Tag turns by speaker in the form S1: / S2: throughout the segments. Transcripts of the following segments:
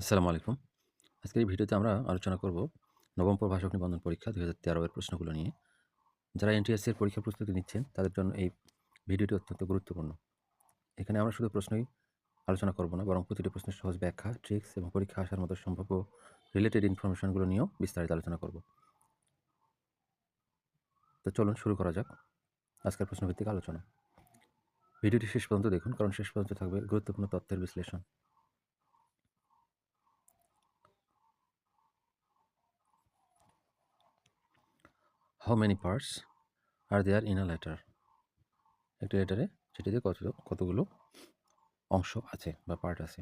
S1: আসসালামু আলাইকুম। আজকের এই ভিডিওতে আমরা আলোচনা করব নবম প্রভাষক নিবন্ধন পরীক্ষা 2013 এর প্রশ্নগুলো নিয়ে। যারা এনটিএসসি এর পরীক্ষার প্রস্তুতি নিচ্ছেন তাদের জন্য এই ভিডিওটি অত্যন্ত গুরুত্বপূর্ণ। এখানে আমরা শুধু প্রশ্নই আলোচনা করব না, বরং প্রতিটি প্রশ্নের সহজ ব্যাখ্যা, ট্রিক্স এবং পরীক্ষা আসার মতো সম্ভাব্য রিলেটেড ইনফরমেশনগুলো নিয়েও বিস্তারিত আলোচনা করব। তো চলুন শুরু করা যাক আজকের প্রশ্নভিত্তিক আলোচনা। ভিডিওটি শেষ পর্যন্ত দেখুন, কারণ শেষ পর্যন্ত থাকবে গুরুত্বপূর্ণ তথ্যের বিশ্লেষণ। How many parts are there in a letter? একটি লেটারে চিঠিতে কতগুলো অংশ আছে বা পার্ট আছে।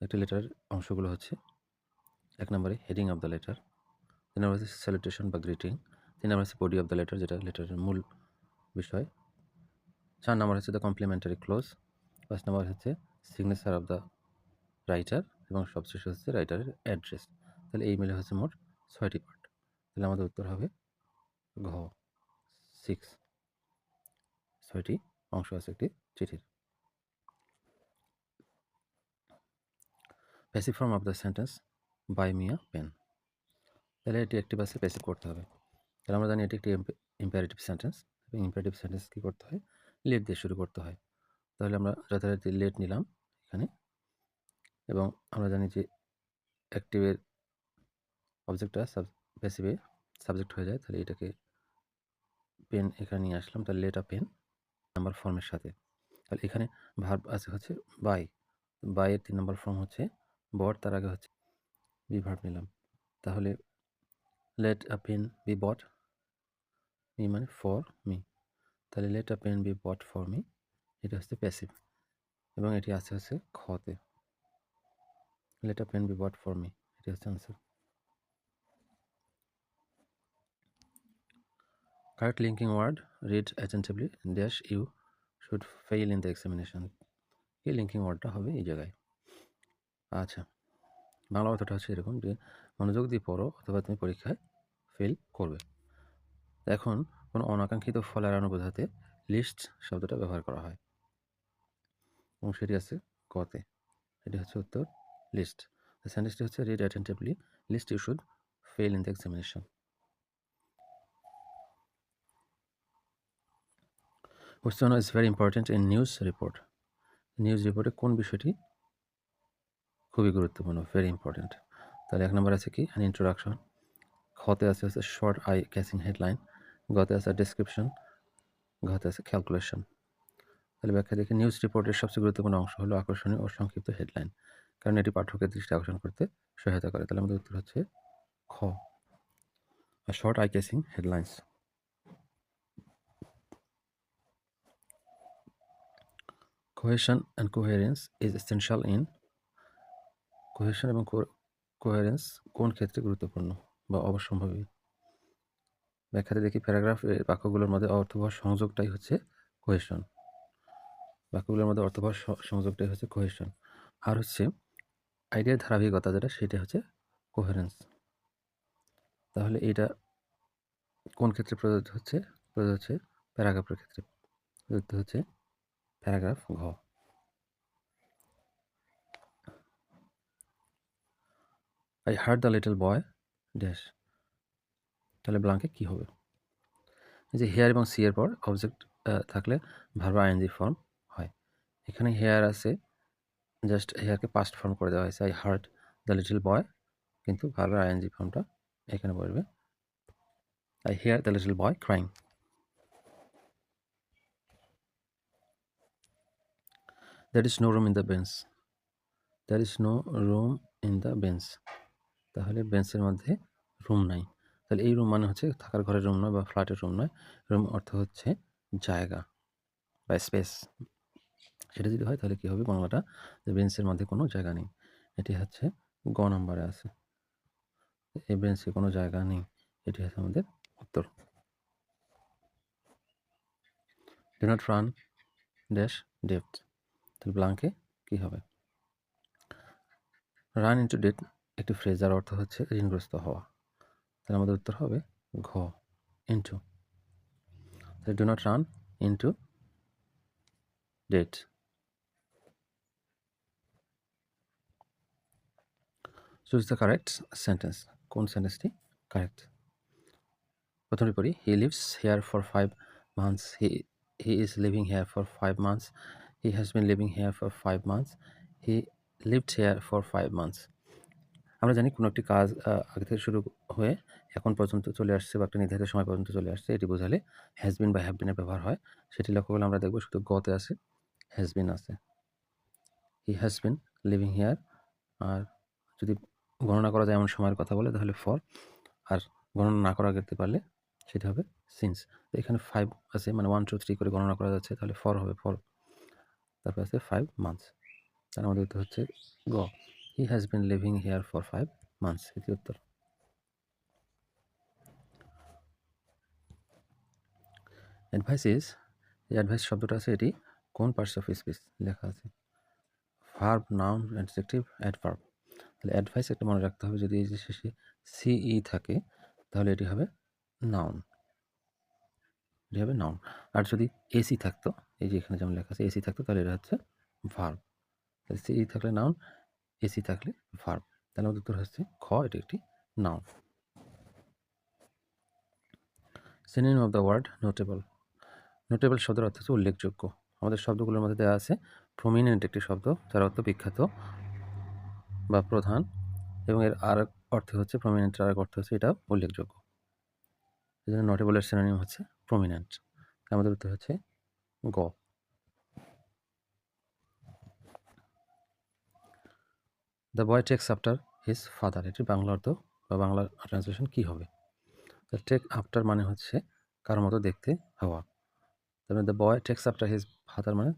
S1: একটি লেটারের অংশগুলো হচ্ছে: ১ নম্বরে হেডিং অফ দ্য লেটার, ২ নম্বর হচ্ছে স্যালুটেশন বা গ্রিটিং, ৩ নম্বর হচ্ছে বডি অফ দ্য লেটার, যেটা লেটারের মূল বিষয়, ৪ নম্বর হচ্ছে দ্য কমপ্লিমেন্টারি ক্লোজ, ৫ নম্বর হচ্ছে সিগনেচার অফ দ্য রাইটার এবং সবশেষে হচ্ছে রাইটারের অ্যাড্রেস। তাহলে এই মিলে হচ্ছে মোট ৬টি পার্ট। তাহলে আমাদের উত্তর হবে ঘ 6। ৬টি অংশ আছে একটি চিঠির। Passive form of the sentence by me a pen. তাহলে এটি অ্যাক্টিভ আছে, প্যাসিভ করতে হবে। তাহলে আমরা জানি এটি একটি ইম্পারেটিভ সেন্টেন্স, এবং ইম্পারেটিভ সেন্টেন্স কী করতে হয়? লেট দিয়ে শুরু করতে হয়। তাহলে আমরা যথারীতি লেট নিলাম এখানে, এবং আমরা জানি যে অ্যাক্টিভের অবজেক্টটা প্যাসিভে সাবজেক্ট হয়ে যায়। তাহলে এটাকে পেন এখানে নিয়ে আসলাম, তাহলে লেট আ পেন নাম্বার ফর্মের সাথে। তাহলে এখানে ভার্ব আছে হচ্ছে বাই, বাইয়ের ৩ নম্বর ফর্ম হচ্ছে বট, তার আগে হচ্ছে বি ভার্ব নিলাম। তাহলে let a pen be bought, me মানে ফর মি, তাহলে let a pen be bought for me, এটা হচ্ছে প্যাসিভ, এবং এটি আছে হচ্ছে খতে। Let a pen be bought for me, এটি হচ্ছে answer. Correct linking word, read attentively dash you should fail in the examination. এই লিঙ্কিং ওয়ার্ডটা হবে এই জায়গায়। আচ্ছা, বাংলা অর্থটা হচ্ছে এরকম যে মনোযোগ দিয়ে পড়ো অথবা তুমি পরীক্ষায় ফেল করবে। এখন কোনো অনাকাঙ্ক্ষিত ফল এড়ানো বোঝাতে লিস্ট শব্দটা ব্যবহার করা হয়, এবং সেটি আছে কতে। এটি হচ্ছে উত্তর, লিস্ট। সেন্টেন্সটি হচ্ছে read attentively lest you should fail in the examination. Which one is very important in news report? News রিপোর্টে কোন বিষয়টি খুবই গুরুত্বপূর্ণ, ভেরি ইম্পর্টেন্ট? তাহলে ১ নম্বর আছে কি? অ্যান ইন্ট্রোডাকশন, খতে আছে হচ্ছে শর্ট আই ক্যাচিং হেডলাইন, গতে আছে ডেসক্রিপশন, ঘতে আছে ক্যালকুলেশন। তাহলে ব্যাখ্যা দেখি। নিউজ রিপোর্টের সবচেয়ে গুরুত্বপূর্ণ অংশ হলো আকর্ষণীয় ও সংক্ষিপ্ত হেডলাইন, কারণ এটি পাঠকের দৃষ্টি আকর্ষণ করতে সহায়তা করে। তাহলে আমাদের উত্তর হচ্ছে খ, আর short eye catching headlines. Cohesion and coherence is essential in, cohesion এবং কোহেরেন্স কোন ক্ষেত্রে গুরুত্বপূর্ণ বা অবশ্যম্ভাবী? ব্যাখ্যাতে দেখি। প্যারাগ্রাফের বাক্যগুলোর মধ্যে অর্থবহ সংযোগটাই হচ্ছে কোহেশন, বাক্যগুলোর মধ্যে অর্থবহ সংযোগটাই হচ্ছে কোহেশন, আর হচ্ছে আইডিয়ার ধারাবাহিকতা যেটা, সেটা হচ্ছে কোহেরেন্স। তাহলে এইটা কোন ক্ষেত্রে প্রযোজ্য হচ্ছে? প্রযোজ্য হচ্ছে প্যারাগ্রাফের ক্ষেত্রে, প্রযোজ্য হচ্ছে প্যারাগ্রাফ ঘ। I heard the little boy dash, তাহলে ব্লাঙ্কে কি হবে? এই যে হেয়ার এবং সি এর পর অবজেক্ট থাকলে ভার্ব আইএনজি ফর্ম হয়। এখানে হেয়ার আছে, জাস্ট হেয়ারকে পাস্ট ফর্ম করে দেওয়া হয়েছে, I heard the little boy, কিন্তু ভার্বের আইএনজি ফর্মটা এখানে বসবে, I hear the little boy crying. That is no room in the bench, that is no room in the bench, তাহলে বেঞ্চের মধ্যে রুম নাই। তাহলে এই রুম মানে হচ্ছে থাকার ঘরের রুম নয় বা ফ্ল্যাটের রুম নয়, রুম অর্থ হচ্ছে জায়গা বা স্পেস। সেটা যদি হয় তাহলে কী হবে বাংলাটা? যে বেঞ্চের মধ্যে কোনো জায়গা নেই, এটি হচ্ছে গ নম্বরে আছে, এই বেঞ্চে কোনো জায়গা নেই, এটি হচ্ছে আমাদের উত্তর। Do not run dash depth, তাহলে ব্লাঙ্কে কী হবে? রান ইন্টু ডেট একটি ফ্রেজ, যার অর্থ হচ্ছে ঋণগ্রস্ত হওয়া, তাহলে আমাদের উত্তর হবে ঘ, ইন্টু। তাহলে do not run into date. Choose the correct sentence. কোন সেন্টেন্সটি কারেক্ট? প্রথমে পড়ি, he lives here for 5 months, he is living here for 5 months, he has been living here for 5 months, he lived here for 5 months। আমরা জানি কোনো একটি কাজ আগে থেকে শুরু হয়ে এখন পর্যন্ত চলে আসছে বা একটা নির্ধারিত সময় পর্যন্ত চলে আসছে, এটি বোঝালে হ্যাজ বিন বা হ্যাভ বিনের ব্যবহার হয়। সেটি লক্ষ্য করলে আমরা দেখব শুধু গতে আছে, হ্যাজ বিন আছে। He has been living here, আর যদি গণনা করা যায় এমন সময়ের কথা বলে তাহলে ফর, আর গণনা না করা যেতে পারলে সেটা হবে সিন্স। তো এখানে 5 আছে, মানে 1 2 3 করে গণনা করা যাচ্ছে, তাহলে ফর হবে ফর। তারপর আছে 5 months, তার আমাদের উত্তর হচ্ছে গ, হি has been living here for 5 months, এটি উত্তর। অ্যাডভাইস ইজ, এই অ্যাডভাইস শব্দটা আছে, এটি কোন পার্টস অফ স্পিচ লেখা আছে? Verb, noun, adjective, adverb. তাহলে অ্যাডভাইস একটা মনে রাখতে হবে, যদি এই যে শেষে সিই থাকে তাহলে এটি হবে নাউন, এটি হবে নাউন। আর যদি এসি থাকতো, এই যে এখানে যেমন লেখা আছে এসি থাকতো, তাহলে এটা হচ্ছে ভার্ব। তাহলে সিই থাকলে নাউন, এসি থাকলে ভার্ব। তাহলে আমাদের উত্তর হচ্ছে খ, এটি একটি noun. Synonym of the word notable. Notable শব্দের অর্থ হচ্ছে উল্লেখযোগ্য। আমাদের শব্দগুলোর মধ্যে দেওয়া আছে প্রমিনেন্ট একটি শব্দ, যার অর্থ বিখ্যাত বা প্রধান, এবং এর আরেক অর্থ হচ্ছে প্রমিনেন্টের আরেক অর্থ হচ্ছে এটা উল্লেখযোগ্য। এই জন্য নোটেবলের সিনোনিম হচ্ছে প্রমিনেন্ট। আমাদের উত্তর হচ্ছে গ। The boy takes after his father, এটির বাংলা অর্থ বা বাংলা ট্রান্সলেশন কী হবে? টেক আফটার মানে হচ্ছে কারোর মতো দেখতে হওয়া। তারপরে the boy takes after his father মানে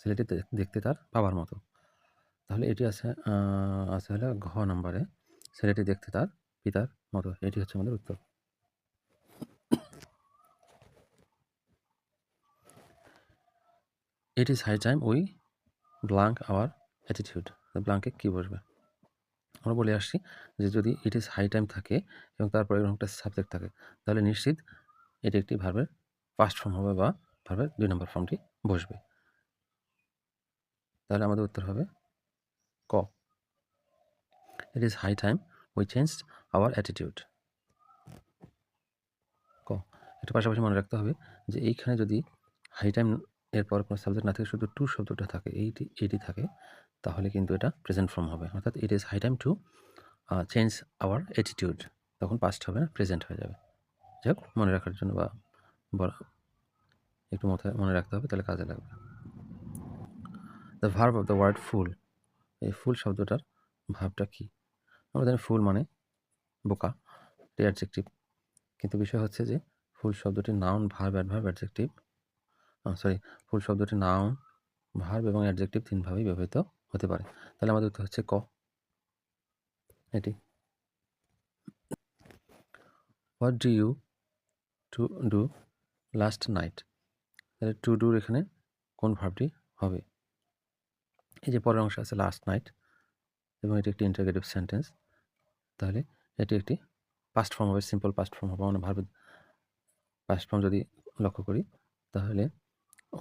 S1: ছেলেটি দেখতে তার বাবার মতো। তাহলে এটি আছে আছে হলো ঘ নম্বরে, ছেলেটি দেখতে তার পিতার মতো। এটি হচ্ছে আমাদের উত্তর। It is high time we blank our attitude, ব্লাঙ্কে কী বসবে? আমরা বলে আসছি যে যদি ইট ইজ হাই টাইম থাকে এবং তারপরে এরকম একটা সাবজেক্ট থাকে, তাহলে নিশ্চিত এটি একটি ভার্বের পাস্ট ফর্ম হবে বা ভার্বের 2 নম্বর ফর্মটি বসবে। তাহলে আমাদের উত্তর হবে ক, it is high time we changed our attitude. ক। একটু পাশাপাশি মনে রাখতে হবে যে এইখানে যদি হাই টাইম এরপর কোনো সাবজেক্ট না থেকে শুধু টু শব্দটা থাকে, এটি থাকে, তাহলে কিন্তু এটা প্রেজেন্ট ফর্ম হবে। অর্থাৎ it is high time to change our attitude, তখন পাস্ট হবে না, প্রেজেন্ট হয়ে যাবে। যাই হোক, মনে রাখার জন্য বা একটু মনে রাখতে হবে, তাহলে কাজে লাগবে। The verb of the word full, এই ফুল শব্দটার ভার্বটা কী? আমরা জানি ফুল মানে বোকা, এটি অ্যাডজেক্টিভ। কিন্তু বিষয় হচ্ছে যে ফুল শব্দটি noun, verb, adverb, adjective, full শব্দটি নাউন, ভার্ব এবং অ্যাডজেক্টিভ তিনভাবেই ব্যবহৃত হতে পারে। তাহলে আমাদের উত্তর হচ্ছে ক, এটি। What do you to do last night, তাহলে টু ডুর এখানে কোন ভার্বটি হবে? এই যে পরের অংশ আছে লাস্ট নাইট, এবং এটি একটি ইন্টারগেটিভ সেন্টেন্স, তাহলে এটি একটি পাস্ট ফর্ম হবে, সিম্পল পাস্ট ফর্ম হবে। মানে ভার্বের পাস্ট ফর্ম যদি লক্ষ্য করি, তাহলে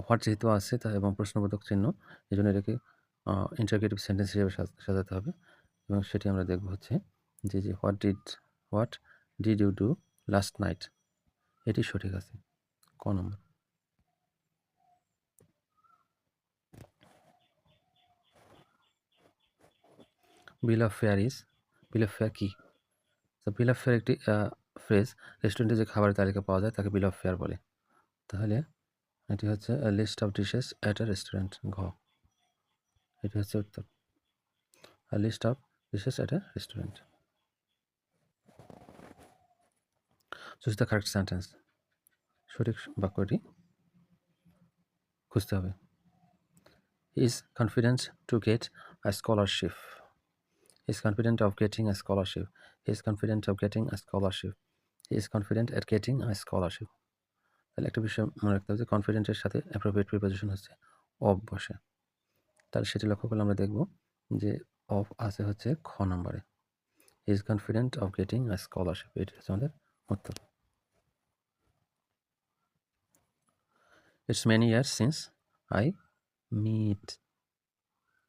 S1: হোয়াট যেহেতু আছে তা এবং প্রশ্নবোধক চিহ্ন, এই জন্য এটাকে ইন্টারগেটিভ সেন্টেন্স হিসেবে সাজাতে হবে। এবং সেটি আমরা দেখব হচ্ছে যে what did you do last night, এটি সঠিক আছে, ক নম্বর। বিল অফ ফেয়ার কি? তো বিল অফ ফেয়ার একটি ফ্রেজ, রেস্টুরেন্টে যে খাবারের তালিকা পাওয়া যায় তাকে বিল অফ ফেয়ার বলে। তাহলে এটি হচ্ছে list of dishes at a restaurant, ঘ, এটি হচ্ছে উত্তর। List of dishes at a restaurant. Choose the correct sentence, সঠিক বাক্যটি খুঁজতে হবে। He is confident to get a scholarship, he is confident of getting a scholarship, he is confident of getting a scholarship, he is confident at getting a scholarship. তাহলে একটা বিষয় মনে রাখতে হবে যে কনফিডেন্টের সাথে অ্যাপ্রোপ্রিয়েট প্রিপোজিশন হচ্ছে অফ বসে। তাহলে সেটি লক্ষ্য করলে আমরা দেখব যে অফ আছে হচ্ছে খ নম্বরে, he is confident of getting a scholarship, এটি হচ্ছে আমাদের উত্তর। It's many years since I meet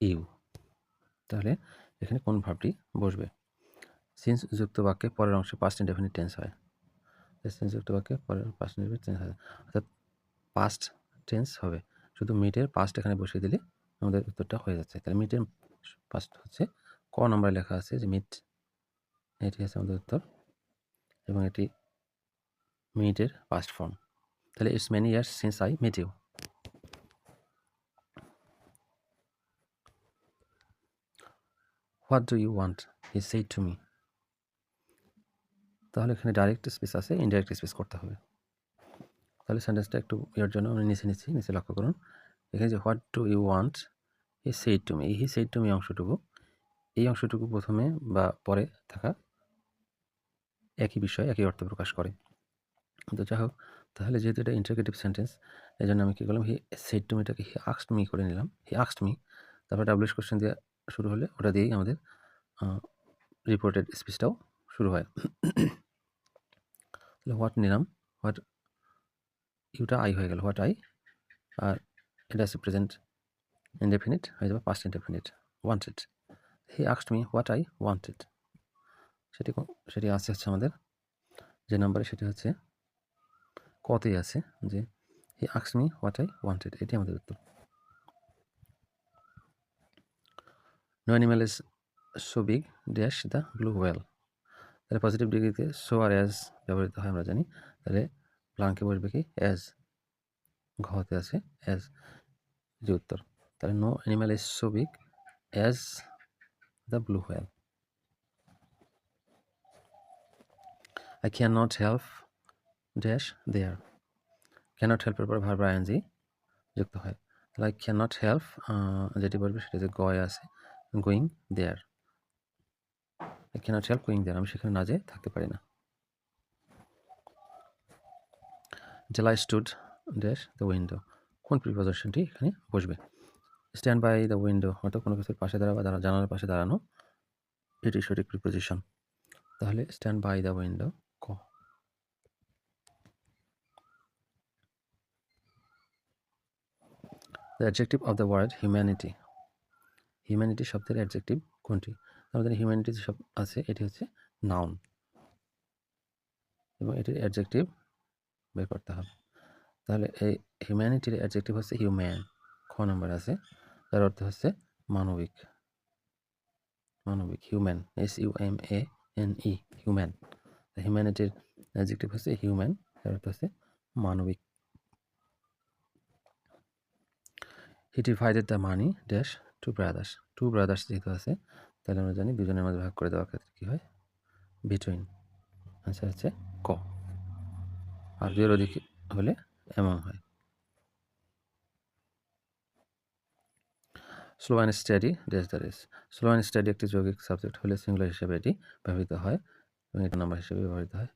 S1: you, তাহলে এখানে কোন ভার্বটি বসবে? সিন্স যুক্ত বাক্যে পরের অংশে পাস্ট ইনডেফিনিট টেন্স হয়। সিন্স যুক্ত বাক্যে পরের পাস্ট ইনডেফিনিট টেন্স হয়, অর্থাৎ পাস্ট টেন্স হবে। শুধু মিটের পাস্ট এখানে বসিয়ে দিলে আমাদের উত্তরটা হয়ে যাচ্ছে। তাহলে মিটের পাস্ট হচ্ছে ক নম্বরে লেখা আছে যে মিট, এটি হচ্ছে আমাদের উত্তর, এবং এটি মিটের পাস্ট ফর্ম। তাহলে it's many years since I meet you. What do you want he said to me. তাহলে এখানে ডাইরেক্ট স্পিচ আছে, ইনডাইরেক্ট স্পিচ করতে হবে। তাহলে সেন্টেন্সটা একটু এর জন্য আমি নিচে লক্ষ্য করুন। এখানে যে what do you want he said to me, এই হি সেড টু মি অংশটুকু, এই অংশটুকু প্রথমে বা পরে থাকা একই বিষয়, একই অর্থ প্রকাশ করে। তো যাই হোক, তাহলে যেহেতু এটা ইন্টারগেটিভ সেন্টেন্স, এই জন্য আমি কী করলাম, হি সেড টু মিটাকে হি আস্কড মি করে নিলাম। হি আস্কড মি, তারপর ডাব্লিউএস কোশ্চেন দিয়ে শুরু হলে ওটা দিয়েই আমাদের রিপোর্টেড স্পিচটাও শুরু হয়। তাহলে হোয়াট নিলাম, হোয়াট ইউটা আই হয়ে গেল, হোয়াট আই, আর এটা আছে প্রেজেন্ট ইনডেফিনিট হয়ে যাবে past indefinite, wanted. He asked me what I wanted, সেটি আছে হচ্ছে আমাদের যে নাম্বারে, সেটি হচ্ছে কতেই আছে যে he asked me what I wanted, এটি আমাদের উত্তর। No animal is so big dash the blue whale. তাহলে পজিটিভ ডিগ্রিতে সো আর অ্যাজ ব্যবহৃত হয় আমরা জানি। তাহলে ব্লাঙ্কে বসবে কি অ্যাজ, ঘতে আছে অ্যাজ, যে উত্তর। তাহলে no animal is so big as the blue whale. I cannot help dash there. Cannot help এর পর ভার্ব আইএনজি যুক্ত হয়। তাহলে I cannot help যেটি বলবে সেটা যে গয়ে আছে going there. I cannot help going there, আমি সেখানে না যেয়ে থাকতে পারি না। Till I stood dash the window, কোন প্রিপোজিশনটি এখানে বসবে? স্ট্যান্ড বাই দ্য উইন্ডো, অর্থাৎ কোনো কিছুর পাশে দাঁড়া বা জানালার পাশে দাঁড়ানো, এটি সঠিক প্রিপোজিশন। তাহলে স্ট্যান্ড বাই দ্য উইন্ডো ক। The adjective of the word humanity, humanity শব্দের অ্যাডজেক্টিভ কোনটি? আমাদের হিউম্যানিটি যে সব আছে এটি হচ্ছে নাউন, এবং এটির অ্যাডজেক্টিভ বের করতে হবে। তাহলে এই হিউম্যানিটির অ্যাডজেক্টিভ হচ্ছে হিউম্যান, খ নম্বর আছে, তার অর্থ হচ্ছে মানবিক, মানবিক, হিউম্যান, SUMANE, হিউম্যান। হিউম্যানিটির অ্যাডজেক্টিভ হচ্ছে হিউম্যান, তার অর্থ হচ্ছে মানবিক। He divided the money dash two brothers, two brothers যেহেতু আছে তাহলে আমরা জানি দুজনের মধ্যে ভাগ করে দেওয়ার ক্ষেত্রে কী হয়, বিটুইন, আনসার হচ্ছে ক। আর দুইয়ের অধিক হলে এমন হয়। Slow and study dash the race, slow and study একটি যৌগিক সাবজেক্ট হলে সিঙ্গুলার হিসেবে এটি ব্যবহৃত হয়, এবং এটা নাম্বার হিসেবে ব্যবহৃত হয়।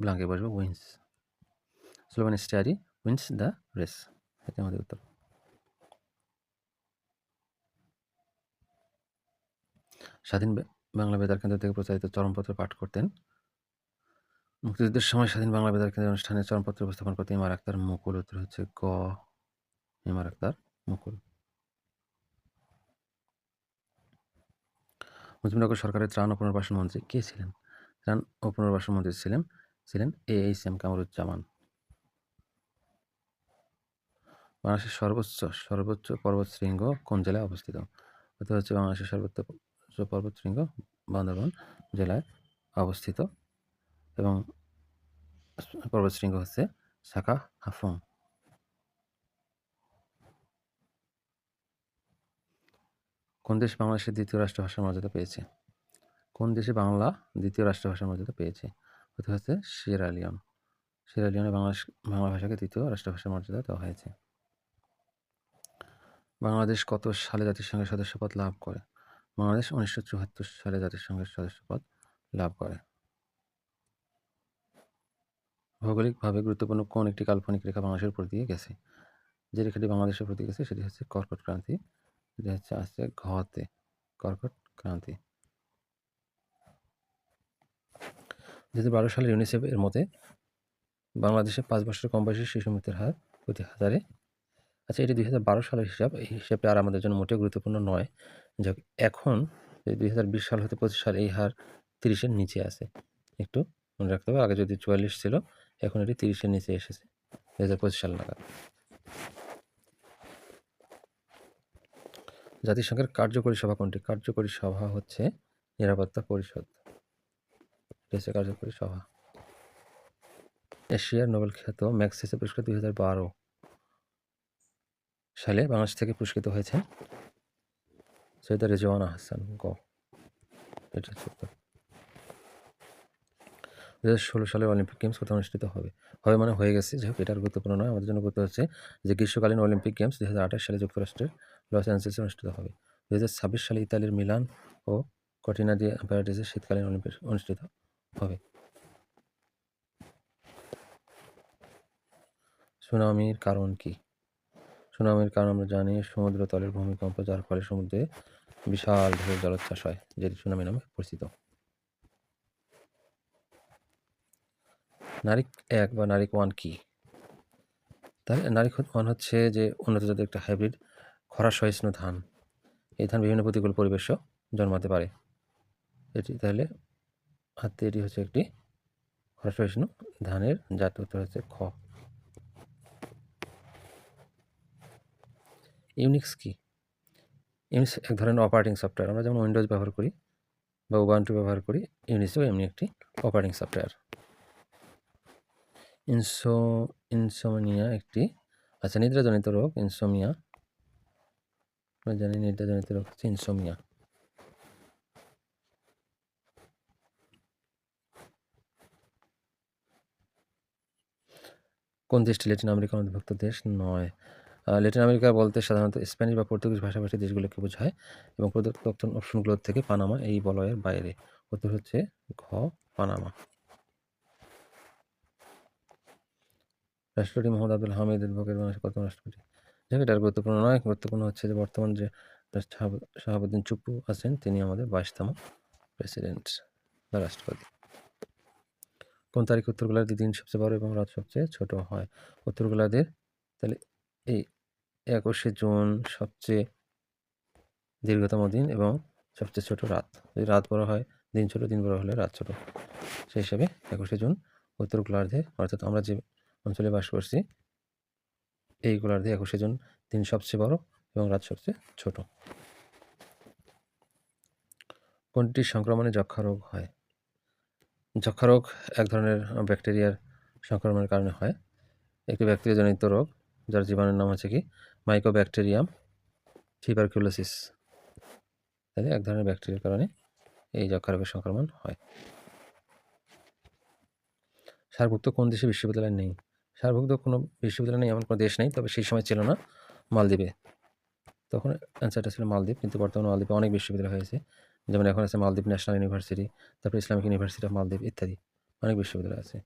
S1: ব্লাঙ্কে বসবে wins, slow and steady wins the race, এটা আমাদের উত্তর। স্বাধীন বাংলা বেতার কেন্দ্র থেকে প্রচারিত চরমপত্র পাঠ করতেন মুক্তিযুদ্ধের সময় স্বাধীন বাংলা বেতার কেন্দ্রের অনুষ্ঠানে চরমপত্র উপস্থাপন করতে ইমার আক্তার মুকুল, উত্তর হচ্ছে ক, ইমার আক্তার মুকুল। মুজিবনগর সরকারের ত্রাণ ও পুনর্বাসন মন্ত্রী কে ছিলেন? ত্রাণ ও পুনর্বাসন মন্ত্রী ছিলেন AHM কামরুজ্জামান। বাংলাদেশের সর্বোচ্চ পর্বতশৃঙ্গ কোন জেলায় অবস্থিত? এটা হচ্ছে বাংলাদেশের সর্বোচ্চ পর্বতশৃঙ্গ বান্দরবান জেলায় অবস্থিত, এবং পর্বতশৃঙ্গ হচ্ছে সাকা হাফুং। কোন দেশ বাংলাদেশের দ্বিতীয় রাষ্ট্রভাষার মর্যাদা পেয়েছে? কোন দেশে বাংলা দ্বিতীয় রাষ্ট্রভাষার মর্যাদা পেয়েছে? এটা হচ্ছে সিয়েরা লিওন। সিয়েরা লিওনে বাংলা ভাষাকে দ্বিতীয় রাষ্ট্রভাষার মর্যাদা দেওয়া হয়েছে। বাংলাদেশ কত সালে জাতিসংঘের সদস্যপদ লাভ করে? বাংলাদেশ 1974 সালে জাতিসংঘের সদস্যপদ লাভ করে। ভৌগোলিকভাবে গুরুত্বপূর্ণ কোন একটি কাল্পনিক রেখা বাংলাদেশের উপর দিয়ে গেছে? যে রেখাটি বাংলাদেশের উপর দিয়ে গেছে সেটি হচ্ছে কর্কট ক্রান্তি, যেটা হচ্ছে আসছে ঘতে, কর্কট ক্রান্তি। 2012 সালের ইউনিসেফ এর মতে বাংলাদেশে 5 বছরের কম বয়সী শিশু মৃত্যুর হার প্রতি হাজারে আচ্ছা, এটি 2012 সালের হিসাব। এই হিসাবটা আর আমাদের জন্য মোটেও গুরুত্বপূর্ণ নয়। যাক, এখন এই 2020 সাল হতে 25 সাল এই হার 30 এর নিচে আছে। একটু মনে রাখতে হবে, আগে যদি 44 ছিল, এখন এটি 30 এর নিচে এসেছে 2025 সাল নাগাদ। জাতিসংঘের কার্যকরী সভা কোনটি? কার্যকরী সভা হচ্ছে নিরাপত্তা পরিষদ। এটা হচ্ছে কার্যকরী সভা। এশিয়ার নোবেল খ্যাত ম্যাগসেসে পুরস্কার 2012 সালে বাংলাদেশ থেকে পুরস্কৃত হয়েছেন সৈয়দা রেজওয়ানা হাসান। এটা হচ্ছে উত্তর। 2016 সালের অলিম্পিক গেমস কোথায় অনুষ্ঠিত হবে? হবে মানে হয়ে গেছে, যাই হোক এটা আর গুরুত্বপূর্ণ নয়। আমাদের জন্য গুরুত্ব হচ্ছে যে গ্রীষ্মকালীন অলিম্পিক গেমস 2028 সালে যুক্তরাষ্ট্রের লস অ্যাঞ্জেলেসে অনুষ্ঠিত হবে। 2026 সালে ইতালির মিলান ও কর্টিনা ডি আম্পায়ার্ডিসে শীতকালীন অলিম্পিক অনুষ্ঠিত হবে। সুনামির কারণ কি? সুনামির কারণ আমরা জানি সমুদ্রতলের ভূমিকম্প, যার ফলে সমুদ্রে বিশাল ঢেউ জলোচ্ছ্বাস হয়, যেটি সুনামি নামে পরিচিত। নারিক 1 বা নারিক 1 কি? তাহলে নারিক 1 হচ্ছে যে উন্নত জাতের একটা হাইব্রিড খরা সহিষ্ণু ধান। এই ধান বিভিন্ন প্রতিকূল পরিবেশও জন্মাতে পারে। এটি তাহলে এটি হচ্ছে একটি খরা সহিষ্ণু ধানের জাত। উত্তর হচ্ছে খ। ইউনিক্স কি? ইউনিক্স এক ধরনের অপারেটিং সফটওয়্যার। আমরা যেমন উইন্ডোজ ব্যবহার করি বা উবান্টু ব্যবহার করি, ইউনিক্সও এমনি একটি অপারেটিং সফটওয়্যার। ইনসোমনিয়া একটি নিদ্রাজনিত রোগ। ইনসোমিয়া আমরা জানি নিদ্রাজনিত রোগ হচ্ছে ইনসোমিয়া। কোন দেশটি ল্যাটিন আমেরিকার অন্তর্ভুক্ত দেশ নয়? ল্যাটিন আমেরিকা বলতে সাধারণত স্প্যানিশ বা পর্তুগিজ ভাষাভাষী দেশগুলোকে বোঝায় এবং প্রদত্ত অপশনগুলোর থেকে পানামা এই বলয়ের বাইরে। উত্তর হচ্ছে ঘ, পানামা। রাষ্ট্রপতি মোহাম্মদ আব্দুল হামিদ এর বাংলাদেশের কত রাষ্ট্রপতি? দেখো, এটা গুরুত্বপূর্ণ নয়। গুরুত্বপূর্ণ হচ্ছে যে বর্তমান যে শাহাবুদ্দিন চুপ্পু আছেন, তিনি আমাদের 22তম প্রেসিডেন্ট বা রাষ্ট্রপতি। কোন তারিখে উত্তর গোলার্ধে দিন সবচেয়ে বড় এবং রাত সবচেয়ে ছোট হয়? উত্তর গোলার্ধের তাহলে এই 21শে জুন সবচেয়ে দীর্ঘতম দিন এবং সবচেয়ে ছোট রাত। যদি রাত বড় হয় দিন ছোট, দিন বড় হলে রাত ছোট। সেই হিসাবে 21শে জুন উত্তর গোলার্ধে, অর্থাৎ আমরা যে অঞ্চলে বাস করছি এই গোলার্ধে 21শে জুন দিন সবচেয়ে বড় এবং রাত সবচেয়ে ছোট। কোনটি সংক্রমণে যক্ষা রোগ হয়? যক্ষা রোগ এক ধরনের ব্যাকটেরিয়ার সংক্রমণের কারণে হয়। একটি ব্যাকটেরিয়াজনিত রোগ যার জীবাণুর নাম হচ্ছে কি মাইকোব্যাকটেরিয়াম টিউবারকুলোসিস। তাহলে এক ধরনের ব্যাকটেরিয়ার কারণে এই যক্ষা রোগের সংক্রমণ হয়। সারভুক্ত কোন দেশে বিশ্ববিদ্যালয় নেই? সারভুক্ত কোনো বিশ্ববিদ্যালয় নেই এমন কোনো দেশ নেই, তবে সেই সময় ছিল না মালদ্বীপে। তখন অ্যান্সারটা ছিল মালদ্বীপ, কিন্তু বর্তমানে মালদ্বীপে অনেক বিশ্ববিদ্যালয় হয়েছে। যেমন এখন আছে মালদ্বীপ ন্যাশনাল ইউনিভার্সিটি, তারপর ইসলামিক ইউনিভার্সিটি অফ মালদ্বীপ ইত্যাদি অনেক বিশ্ববিদ্যালয় আছে।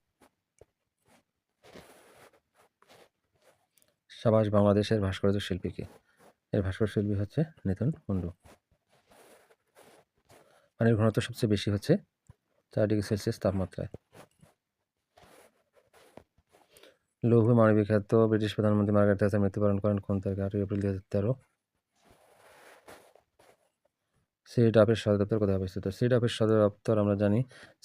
S1: সাবাস বাংলাদেশের ভাস্কর্য শিল্পী কে? এর ভাস্কর্য শিল্পী হচ্ছে নিতন কুণ্ডু। পানির ঘনত্ব সবচেয়ে বেশি হচ্ছে 4 ডিগ্রি সেলসিয়াস তাপমাত্রায়। লৌহ মানবিক খ্যাত ব্রিটিশ প্রধানমন্ত্রী মার্গারেট থ্যাচার মৃত্যুবরণ করেন কোন তারিখে? 8 এপ্রিল 2013। সিডাপের সদর দপ্তর কোথায় অবস্থিত? সিডাপের সদর দপ্তর আমরা জানি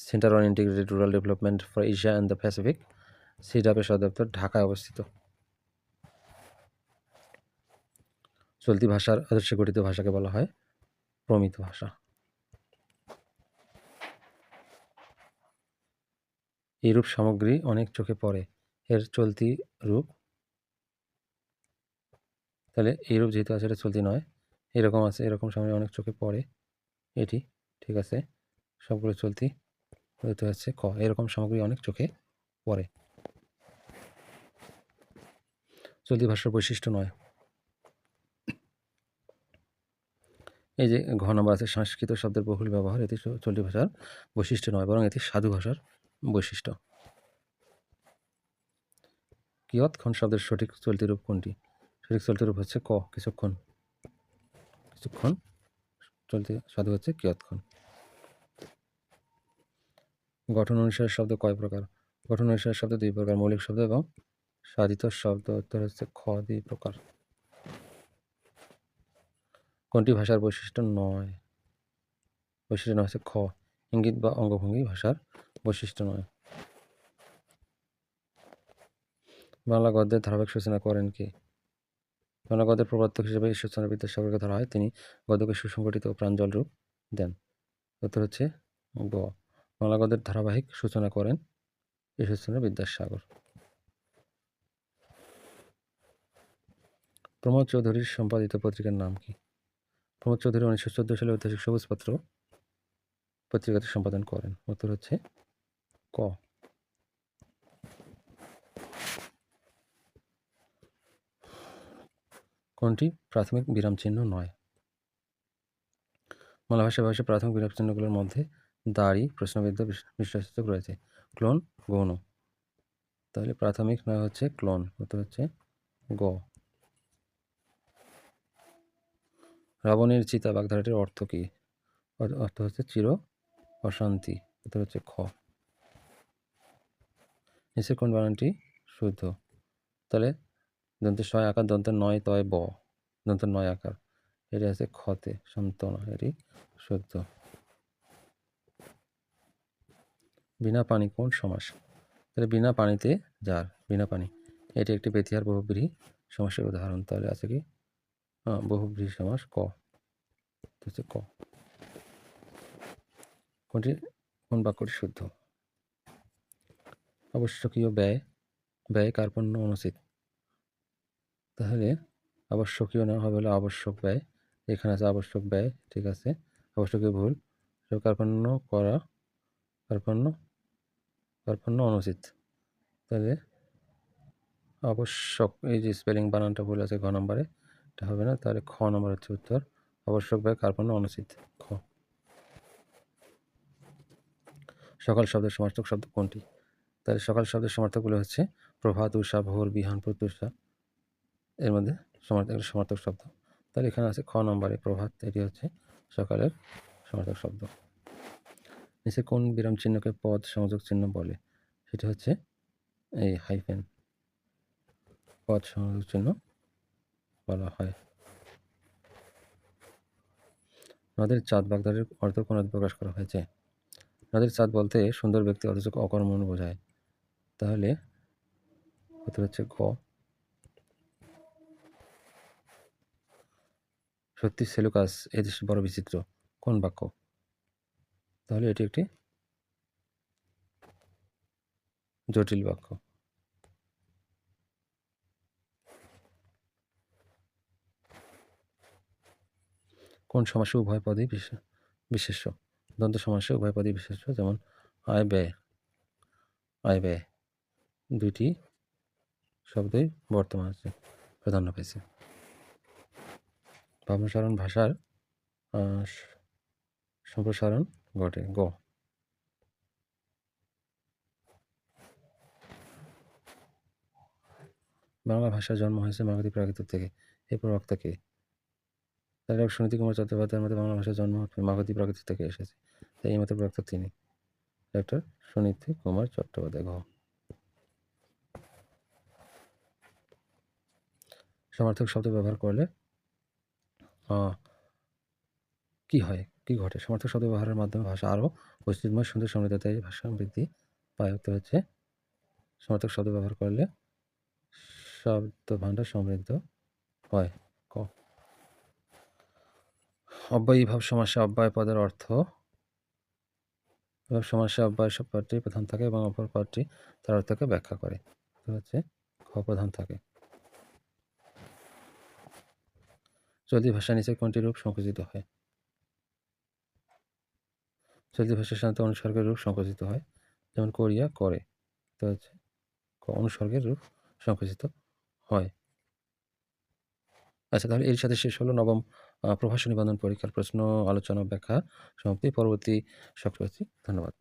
S1: centre on integrated rural development for Asia and the Pacific. সিডাপের সদর দপ্তর ঢাকায় অবস্থিত। চলতি ভাষার আদর্শে গঠিত ভাষাকে বলা হয় প্রমিত ভাষা। এইরূপ সামগ্রী অনেক চোখে পড়ে, এর চলতি রূপ। তাহলে এইরূপ যেহেতু আছে এটা চলতি নয়, এরকম আছে, এরকম সামগ্রী অনেক চোখে পড়ে, এটি ঠিক আছে। সবগুলো চলতি হচ্ছে ক, এরকম সামগ্রী অনেক চোখে পড়ে। চলতি ভাষার বৈশিষ্ট্য নয়। এই যে ঘ নম্বর আছে সংস্কৃত শব্দের বহুল ব্যবহার, এটি চলতি ভাষার বৈশিষ্ট্য নয়, বরং এটি সাধু ভাষার বৈশিষ্ট্য। কিয়ৎক্ষণ শব্দের সঠিক চলতি রূপ কোনটি? সঠিক চলতি রূপ হচ্ছে ক, কিছুক্ষণ। কিছুক্ষণ চলতি সাধু হচ্ছে কিয়ৎক্ষণ। গঠন অনুসারে শব্দ কয় প্রকার? গঠন অনুসারে শব্দ 2 প্রকার, মৌলিক শব্দ এবং সাধিত শব্দ। উত্তর হচ্ছে খ, 2 প্রকার। কোনটি ভাষার বৈশিষ্ট্য নয়? বৈশিষ্ট্য নয় হচ্ছে খ, ইঙ্গিত বা অঙ্গভঙ্গি ভাষার বৈশিষ্ট্য নয়। বাংলা গদ্যের ধারাবাহিক সূচনা করেন কে? বাংলা গদ্যের প্রবর্তক হিসেবে ঈশ্বরচন্দ্র বিদ্যাসাগরকে ধরা হয়। তিনি গদ্যকে সুসংগঠিত ও প্রাঞ্জল রূপ দেন। উত্তর হচ্ছে গ, বাংলা গদ্যের ধারাবাহিক সূচনা করেন ঈশ্বরচন্দ্র বিদ্যাসাগর। প্রমোদ চৌধুরীর সম্পাদিত পত্রিকার নাম কি? প্রমোদ চৌধুরী 1914 সালে ঐতিহাসিক সবুজপত্র পত্রিকাটি সম্পাদন করেন। উত্তর হচ্ছে ক। কোনটি প্রাথমিক বিরাম চিহ্ন নয়? বাংলা ভাষায় প্রাথমিক বিরাম চিহ্নগুলোর মধ্যে দাড়ি, প্রশ্নবিদ্ধ, বিশ্বাসযোগ রয়েছে। ক্লোন, গৌণ। তাহলে প্রাথমিক নয় হচ্ছে ক্লোন। উত্তর হচ্ছে গ। রাবণের চিতা বাগধারাটির অর্থ কি? অর্থ হচ্ছে চির অশান্তি। উত্তর হচ্ছে খ। নিচের কোন বানানটি শুদ্ধ? তাহলে দন্তের ছয় আকার, দন্তের নয় তয় ব, দন্তের নয় আকার, এটি আছে খতে, সান্ত্বনা, এটি শুদ্ধ। বিনা পানি কোন সমাস? তাহলে বিনা পানিতে যার, বিনা পানি, এটি একটি বেতিহার বহুব্রীহি সমাসের উদাহরণ। তাহলে আছে কি বহুব্রীহি সমাস, ক হচ্ছে ক। কোন বাক্যটি শুদ্ধ? আবশ্যকীয় ব্যয়, ব্যয় কার্পণ্য অনুচিত। তাহলে আবশ্যকীয় না হবে হলো আবশ্যক ব্যয়, এখানে আছে আবশ্যক ব্যয়, ঠিক আছে, আবশ্যকীয় ভুল, কার্পণ্য করা, কার্পণ্য অনুচিত। তাহলে আবশ্যক, এই যে স্পেলিং বানানটা ভুল আছে ঘ নম্বরে, এটা হবে না, তাহলে খ নম্বর হচ্ছে উত্তর, আবশ্যক ব্যয় কার্পণ্য অনুচিত, খ। সকাল শব্দের সমার্থক শব্দ কোনটি? তাহলে সকাল শব্দের সমার্থকগুলো হচ্ছে প্রভাত, উষা, ভোর, বিহান, প্রত্যুষা, এর মধ্যে সমার্থক শব্দ। তাহলে এখানে আছে খ নম্বরে প্রভাত, এটি হচ্ছে সকালের সমার্থক শব্দ। নিচে কোন বিরাম চিহ্নকে পদ সংযোগ চিহ্ন বলে? সেটা হচ্ছে এই হাইফেন, পদ সংযোগ চিহ্ন বলা হয়। নদের চাঁদ বাগধারাটির অর্থ কোন প্রকাশ করা হয়েছে? নদের চাঁদ বলতে সুন্দর ব্যক্তি অথচ অকর্মণ্য বোঝায়। তাহলে উত্তর হচ্ছে গ। সত্যি সেলুকাস এদেশ বড় বিচিত্র কোন বাক্য? তাহলে এটি একটি জটিল বাক্য। কোন সমাসে উভয় পদই বিশেষ্য? দন্ত সমাসে উভয় পদই বিশেষ্য, যেমন আয় ব্যয়, আয় ব্যয় দুইটি শব্দই বর্তমান আছে, প্রাধান্য পেয়েছে। ভাবসারণ ভাষার সম্প্রসারণ ঘটে, গ। বাংলা ভাষার জন্ম হয়েছে মাগধী প্রাকৃত থেকে, এই প্রবক্তা কে? তাহলে সুনীতি কুমার চট্টোপাধ্যায়ের মতে বাংলা ভাষার জন্ম মাগধী প্রাকৃত থেকে এসেছে, তাই এই মতে প্রবক্তা তিনি, ডক্টর সুনীতি কুমার চট্টোপাধ্যায়, ঘ। সমার্থক শব্দ ব্যবহার করলে কি হয়, কি ঘটে? সমার্থক শব্দ ব্যবহারের মাধ্যমে ভাষা আরও বৈচিত্র্যময়, সুন্দর, সমৃদ্ধতায় ভাষা বৃদ্ধি পায়। উত্তর হচ্ছে সমার্থক শব্দ ব্যবহার করলে শব্দ ভাণ্ডার সমৃদ্ধ হয়, ক। অব্যয়ীভাব সমাসে অব্যয় পদের অর্থ, সমাসে অব্যয় পদটি প্রধান থাকে এবং অপর পদটি তার অর্থকে ব্যাখ্যা করে। উত্তর হচ্ছে খ, প্রধান থাকে। চলতি ভাষা নিচে কোনটি রূপ সংকুচিত হয়? চলতি ভাষার সাধারণত অনুসর্গের রূপ সংকুচিত হয়, যেমন করিয়া, করে। তো হচ্ছে অনুসর্গের রূপ সংকুচিত হয়। আচ্ছা, তাহলে এর সাথে শেষ হলো নবম প্রভাষণ নিবন্ধন পরীক্ষার প্রশ্ন আলোচনা ব্যাখ্যা সমাপ্তি। পরবর্তী সক্রিয়। ধন্যবাদ।